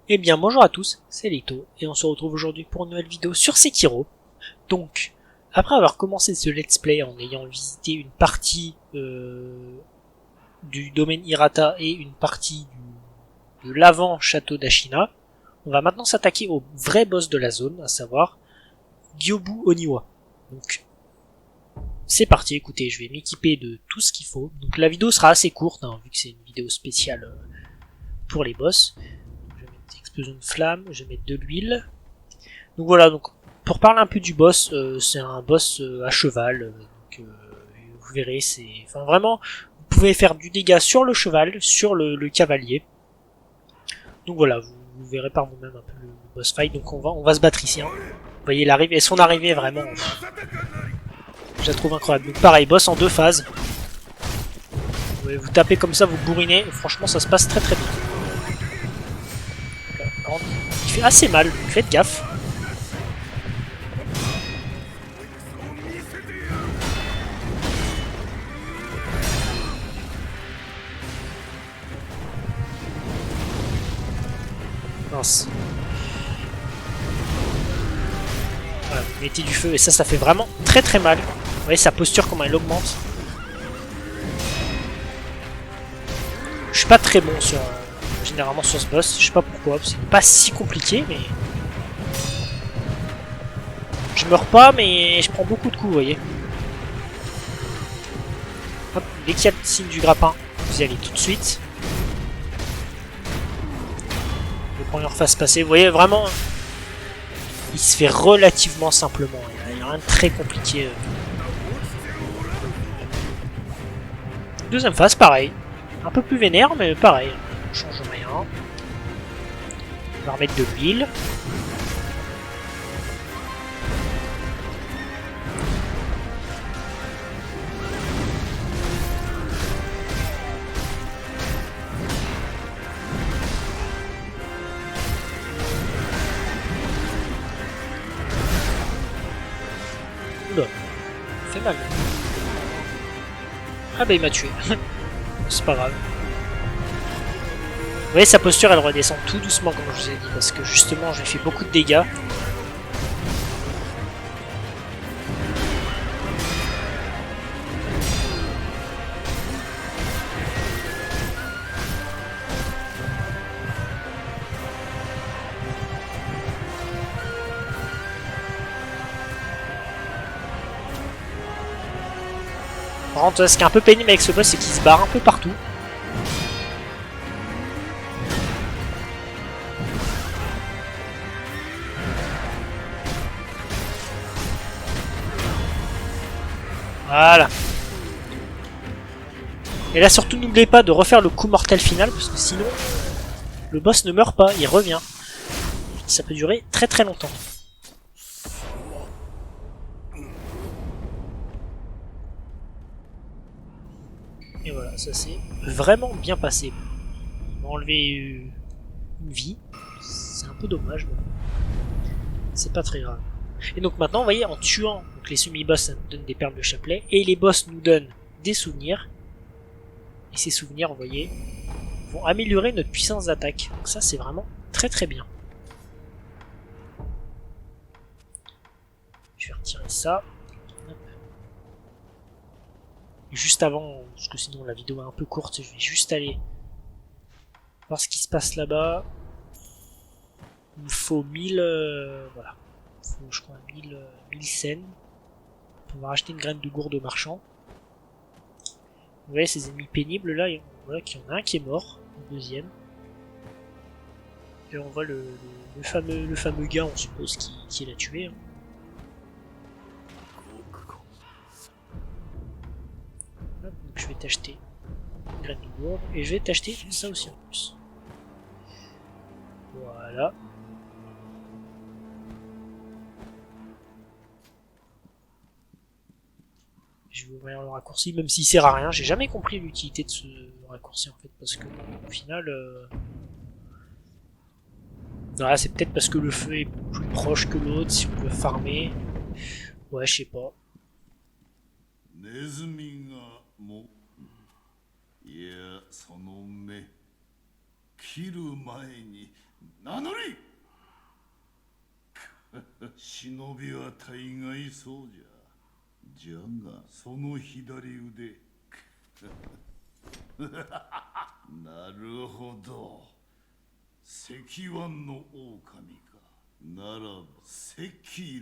Eh bien bonjour à tous, c'est Lito, et on se retrouve aujourd'hui pour une nouvelle vidéo sur Sekiro. Donc, après avoir commencé ce let's play en ayant visité une partie du domaine Hirata et une partie de l'avant château d'Ashina, on va maintenant s'attaquer au vrai boss de la zone, à savoir Gyobu Oniwa. Donc, c'est parti, écoutez, je vais m'équiper de tout ce qu'il faut. Donc la vidéo sera assez courte, hein, vu que c'est une vidéo spéciale pour les boss. Je vais mettre explosion de flamme, je vais mettre de l'huile. Donc voilà, donc pour parler un peu du boss, c'est un boss à cheval. Vous verrez, c'est, enfin vraiment, vous pouvez faire du dégât sur le cheval, sur le cavalier. Donc voilà, vous verrez par vous-même un peu le boss fight. Donc on va se battre ici. Hein. Vous voyez l'arrivée, et son arrivée est vraiment, je la trouve incroyable. Donc pareil, boss en deux phases. Vous tapez comme ça, vous bourrinez. Franchement, ça se passe très très bien. Il fait assez mal, donc faites gaffe. Mince. Voilà, vous mettez du feu et ça fait vraiment très très mal. Vous voyez sa posture comment elle augmente. Je suis pas très bon sur généralement sur ce boss, je sais pas pourquoi, c'est pas si compliqué mais je meurs pas mais je prends beaucoup de coups, vous voyez. Hop, dès qu'il y a le signe du grappin, vous y allez tout de suite. Le premier face passer, vous voyez vraiment il se fait relativement simplement, il n'y a rien de très compliqué. Deuxième phase, pareil. Un peu plus vénère, mais pareil. On change rien. On va remettre de l'huile. Oula, ça fait mal. Ah bah il m'a tué. C'est pas grave. Vous voyez, sa posture, elle redescend tout doucement, comme je vous ai dit, parce que justement, j'ai fait beaucoup de dégâts. Par contre, ce qui est un peu pénible avec ce boss, c'est qu'il se barre un peu partout. Voilà. Et là, surtout, n'oubliez pas de refaire le coup mortel final, parce que sinon, le boss ne meurt pas, il revient. Ça peut durer très très longtemps. Et voilà, ça s'est vraiment bien passé. Il m'a enlevé une vie. C'est un peu dommage, mais c'est pas très grave. Et donc maintenant, vous voyez, en tuant donc les semi-boss, ça nous donne des perles de chapelet, et les boss nous donnent des souvenirs. Et ces souvenirs, vous voyez, vont améliorer notre puissance d'attaque. Donc ça, c'est vraiment très très bien. Je vais retirer ça. Hop. Et juste avant, parce que sinon la vidéo est un peu courte, je vais juste aller voir ce qui se passe là-bas. Il me faut 1000... voilà. Il faut, je crois, 1000 scènes pour pouvoir acheter une graine de gourde au marchand. Vous voyez ces ennemis pénibles là, voilà qu'il y en a un qui est mort, le deuxième. Et on voit le fameux gars, on suppose, qui l'a tué. Hein. Hop, donc je vais t'acheter une graine de gourde et je vais t'acheter ça aussi en plus. Voilà. Je vais ouvrir le raccourci, même s'il sert à rien. J'ai jamais compris l'utilité de ce raccourci en fait, parce que au final, voilà, c'est peut-être parce que le feu est plus proche que l'autre, si on peut farmer. Ouais, je sais pas. ネズミがもいやその目切る前に名乗り忍びは大概そうじゃ。じゃがその左腕なるほど。石腕の狼か。ならば赤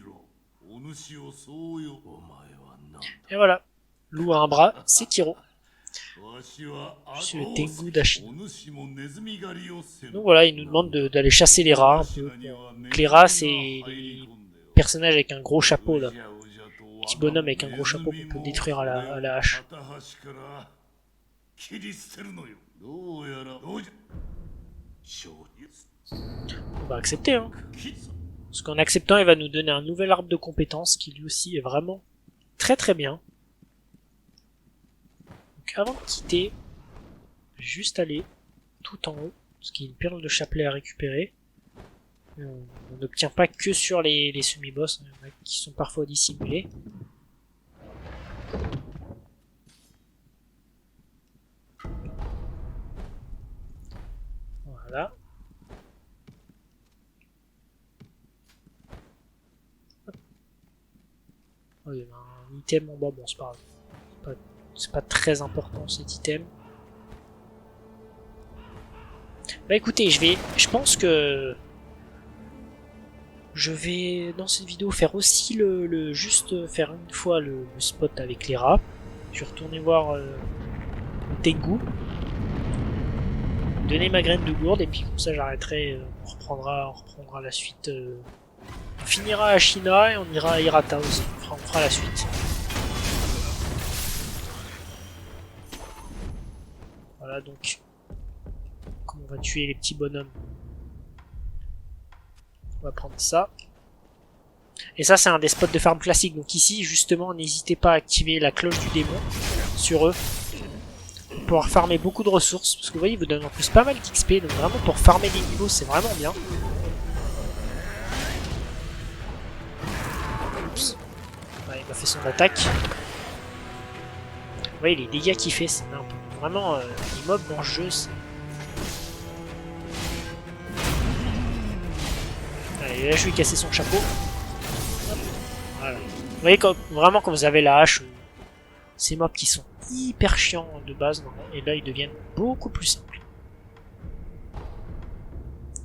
炉。お主をそうよ。お前は何だ。 Et voilà. Loup a un bras, c'est Kiro. わしは C'est le Tengu d'Ashina. お主もネズミ狩りをせん。 Donc voilà, il nous demande d'aller chasser les rats un peu. Donc les rats, c'est les personnages avec un gros chapeau là. Petit bonhomme avec un gros chapeau qu'on peut détruire à la hache. 切り捨てるのよ。どうやらどうじゃ。勝利。 On va accepter, hein. Parce qu'en acceptant, il va nous donner un nouvel arbre de compétences qui lui aussi est vraiment très très bien. Donc avant de quitter, juste aller tout en haut, parce qu'il y a une perle de chapelet à récupérer. On n'obtient pas que sur les semi-boss, il y en a qui sont parfois dissimulés. Voilà. Oh, il y avait un item en bas, bon c'est pas grave. C'est pas très important cet item. Bah écoutez, je pense que je vais dans cette vidéo faire aussi juste faire une fois le spot avec les rats. Je vais retourner voir le Tengu. Donner ma graine de gourde et puis comme ça j'arrêterai, on reprendra la suite. On finira à Ashina et on ira à Hirata aussi, on fera la suite. Voilà donc, comme on va tuer les petits bonhommes, on va prendre ça. Et ça c'est un des spots de farm classique, donc ici justement n'hésitez pas à activer la cloche du démon sur eux. Pour pouvoir farmer beaucoup de ressources, parce que vous voyez, il vous donne en plus pas mal d'XP, donc vraiment pour farmer des niveaux, c'est vraiment bien. Oups. Ouais, il m'a fait son attaque. Vous voyez, les dégâts qu'il fait, c'est énorme. Vraiment, les mobs dans le jeu, c'est... Allez, là, je lui ai cassé son chapeau. Hop. Voilà. Vous voyez, vraiment, quand vous avez la hache, ces mobs qui sont hyper chiants de base, et là ils deviennent beaucoup plus simples.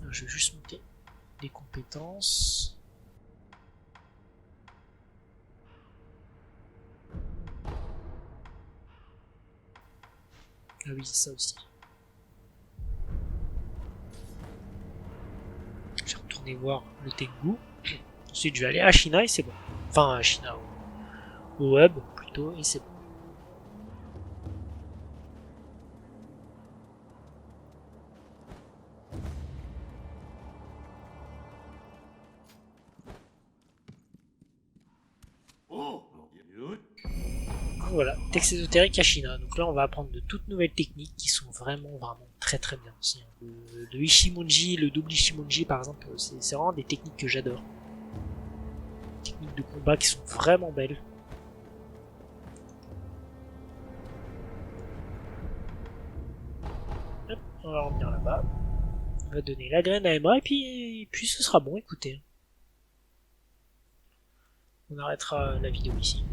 Alors, je vais juste monter des compétences. Ah oui, c'est ça aussi. Je vais retourner voir le Tengu. Ensuite je vais aller à Ashina et c'est bon. Enfin à Ashina, au web plutôt, et c'est bon. Voilà, texte ésotérique Ashina. Donc là, on va apprendre de toutes nouvelles techniques qui sont vraiment très très bien aussi. Le Ishimonji, le double Ishimonji par exemple, c'est vraiment des techniques que j'adore. Techniques de combat qui sont vraiment belles. Hop, on va revenir là-bas. On va donner la graine à Emma et puis ce sera bon, écoutez. On arrêtera la vidéo ici.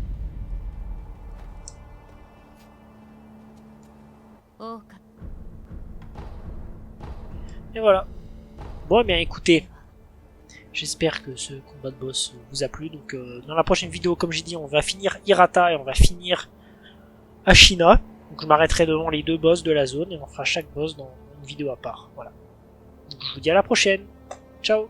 Et voilà. Bon, eh bien écoutez, j'espère que ce combat de boss vous a plu. Donc dans la prochaine vidéo, comme j'ai dit, on va finir Hirata et on va finir Ashina. Donc je m'arrêterai devant les deux boss de la zone et on fera chaque boss dans une vidéo à part. Voilà. Donc je vous dis à la prochaine. Ciao.